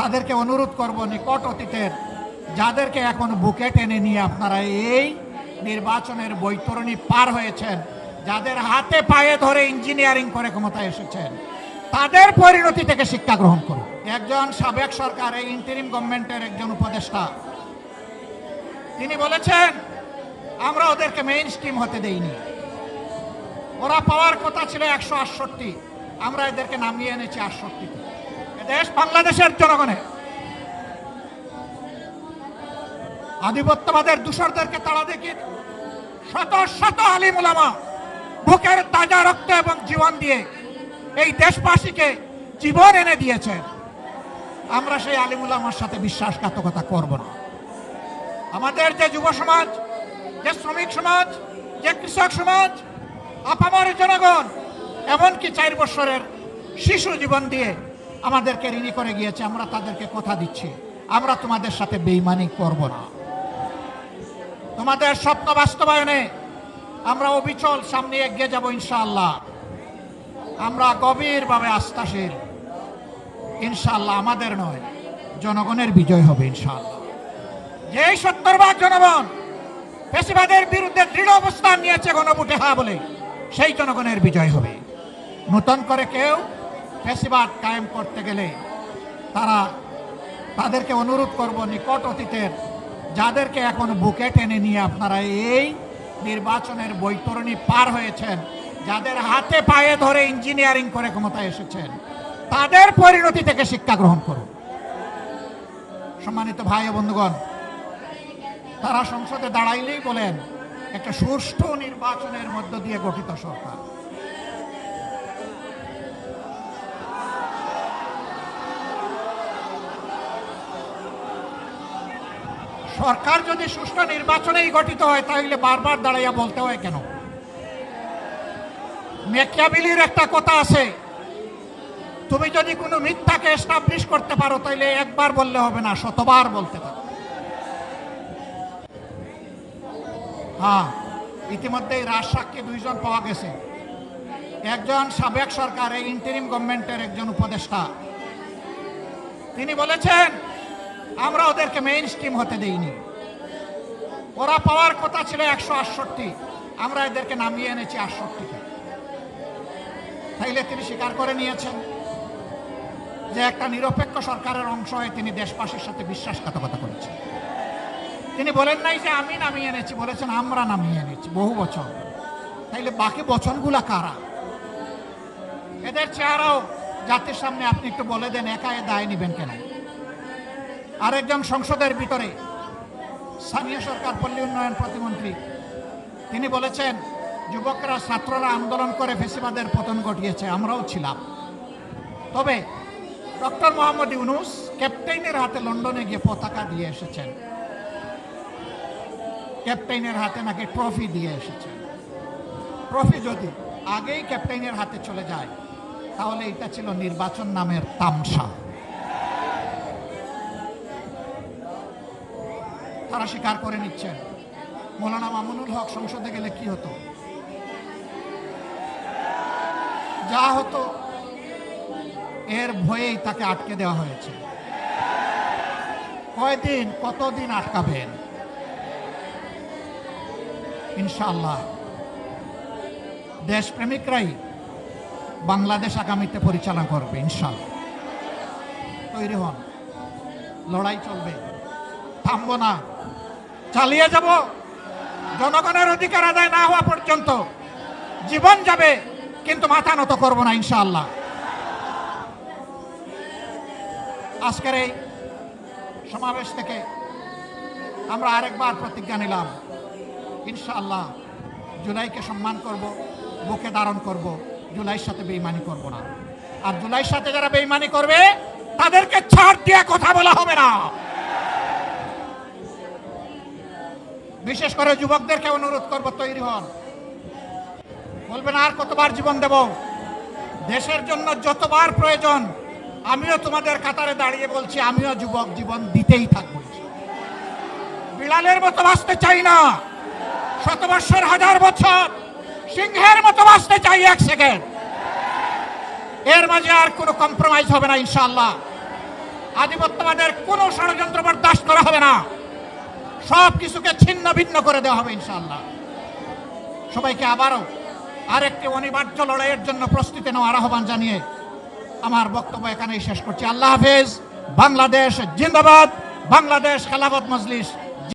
তাদেরকে অনুরোধ করব, নিকট অতীতের যাদেরকে এখন বুকে টেনে নিয়ে আপনারা এই নির্বাচনের বৈতরণী পার হয়েছেন, যাদের হাতে পায়ে ধরে ইঞ্জিনিয়ারিং করে ক্ষমতায় এসেছেন, তাদের পরিণতি থেকে শিক্ষা গ্রহণ করুন। একজন সাবেক সরকার, এই ইন্টারিম গভর্নমেন্টের একজন উপদেষ্টা, তিনি বলেছেন আমরা ওদেরকে মেইন স্ট্রিম হতে দেইনি। ওরা পাওয়ার কথা ছিল 168, আমরা এদেরকে নামিয়ে এনেছি 68। দেশ বাংলাদেশের জনগণের। আধিপত্যবাদের দূষরদেরকে তাড়া দেখি শত শত আলিম উলামা বুকের তাজা রক্ত এবং জীবন দিয়ে এই দেশবাসীকে জীবন এনে দিয়েছেন। আমরা সেই আলিম উলামার সাথে বিশ্বাসঘাতকতা করব না। আমাদের যে যুব সমাজ, যে শ্রমিক সমাজ, যে কৃষক সমাজ, আপামর জনগণ, এমনকি 4 বছরের শিশু জীবন দিয়ে আমাদেরকে ঋণী করে গিয়েছে, আমরা তাদেরকে কথা দিচ্ছি আমরা তোমাদের সাথে বেঈমানি করব না। তোমাদের স্বপ্ন বাস্তবায়নে আমরা অবিচল সামনে এগিয়ে যাব ইনশাআল্লাহ। আমরা গভীরভাবে আস্থাশীল, ইনশাআল্লাহ আমাদের নয় জনগণের বিজয় হবে ইনশাআল্লাহ। যেই 70% জনগণ ফ্যাসিবাদের বিরুদ্ধে দৃঢ় অবস্থান নিয়েছে গণভোটে হ্যাঁ বলে, সেই জনগণের বিজয় হবে। নতুন করে কেউ ফ্যাসিবাদ কায়েম করতে গেলে তাদেরকে অনুরোধ করব, নিকট অতীতের যাদেরকে এখন বুকে টেনে নিয়ে আপনারা এই নির্বাচনের বৈতরণী পার হয়েছেন, যাদের হাতে পায়ে ধরে ইঞ্জিনিয়ারিং করে ক্ষমতায় এসেছেন, তাদের পরিণতি থেকে শিক্ষা গ্রহণ করুন। সম্মানিত ভাই ও বন্ধুগণ, তারা সংসদে দাঁড়াইলেই বলেন একটা সুষ্ঠু নির্বাচনের মধ্য দিয়ে গঠিত সরকার। সরকার যদি সুষ্ঠু নির্বাচনেই গঠিত হয়, তাহলে বারবার দাঁড়াইয়া বলতে হয় কেন? মেকিয়াভেলির একটা কথা আছে, তুমি যদি কোনো মিথ্যাকে এস্টাবলিশ করতে পারো তাহলে একবার বললে হবে না, শতবার বলতে পারো। হ্যাঁ, ইতিমধ্যেই রাজসাক্ষী 2 জন পাওয়া গেছে। একজন সাবেক সরকার, এই ইন্টারিম গভর্নমেন্টের একজন উপদেষ্টা, তিনি বলেছেন আমরা ওদেরকে মেইন স্ট্রিম হতে দেইনি। ওরা পাওয়ার কথা ছিল 168, আমরা এদেরকে নামিয়ে এনেছি 68-তে। তাইলে তিনি স্বীকার করে নিয়েছেন যে একটা নিরপেক্ষ সরকারের অংশ হয়ে তিনি দেশবাসীর সাথে বিশ্বাসঘাতকতা করেছেন। তিনি বলেন নাই যে আমি নামিয়ে এনেছি, বলেছেন আমরা নামিয়ে এনেছি বহু বছর। তাইলে বাকি বচনগুলা কারা? এদের চেহারাও জাতির সামনে আপনি একটু বলে দেন, একা এ দায় নিবেন কেন? আরেকজন সংসদের ভিতরে স্থানীয় সরকার পল্লী উন্নয়ন প্রতিমন্ত্রী, তিনি বলেছেন যুবকরা ছাত্ররা আন্দোলন করে ফ্যাসিবাদের পতন ঘটিয়েছে, আমরাও ছিলাম। তবে ডক্টর মোহাম্মদ ইউনূস ক্যাপ্টেনের হাতে লন্ডনে গিয়ে পতাকা দিয়ে এসেছেন, ক্যাপ্টেনের হাতে নাকি ট্রফি দিয়ে এসেছেন। ট্রফি যদি আগেই ক্যাপ্টেনের হাতে চলে যায় তাহলে এটা ছিল নির্বাচন নামের তামসা। তারা স্বীকার করে নিচ্ছেন মৌলানা মামুনুল হক সংসদে গেলে কি হতো, যা হতো এর ভয়েই তাকে আটকে দেওয়া হয়েছে। কয়দিন, কতদিন আটকাবেন? ইনশাআল্লাহ দেশপ্রেমিকরাই বাংলাদেশ আগামীতে পরিচালনা করবে ইনশাআল্লাহ। তৈরি হন, লড়াই চলবে, থামবো না, চালিয়ে যাব। জনগণের অধিকার আদায় না হওয়া পর্যন্ত জীবন যাবে, কিন্তু মাথা নত করব না ইনশাআল্লাহ। আজকের এই সমাবেশ থেকে আমরা আরেকবার প্রতিজ্ঞা নিলাম, ইনশাআল্লাহ জুলাইকে সম্মান করব, বুকে ধারণ করব, জুলাইয়ের সাথে বেঈমানি করব না। আর জুলাইয়ের সাথে যারা বেঈমানি করবে তাদেরকে ছাড় দিয়ে কথা বলা হবে না। বিশেষ করে যুবকদেরকে অনুরোধ করব, তৈরি হন। বলবেন আর কতবার জীবন দেব? দেশের জন্য যতবার প্রয়োজন আমিও তোমাদের কাতারে দাঁড়িয়ে বলছি, আমিও যুবক, জীবন দিতেই থাকবো। বিড়ালের মতো বাঁচতে চাই না, 100 বছর, 1000 বছর, সিংহের মতো বাঁচতে চাই 1 সেকেন্ড। এর মাঝে আর কোনো কম্প্রোমাইজ হবে না ইনশাআল্লাহ। আধিপত্যবাদের কোনো ষড়যন্ত্র বরদাস্ত করা হবে না। সব কিছুকে ছিন্ন ভিন্ন করে দেওয়া হবে ইনশাআল্লাহ। সবাইকে আবারও আরেকটি অনিবার্য লড়াইয়ের জন্য প্রস্তুতি নেওয়ার আহ্বান জানিয়ে আমার বক্তব্য এখানেই শেষ করছি। আল্লাহ হাফেজ। বাংলাদেশ জিন্দাবাদ। বাংলাদেশ খেলাফত মজলিস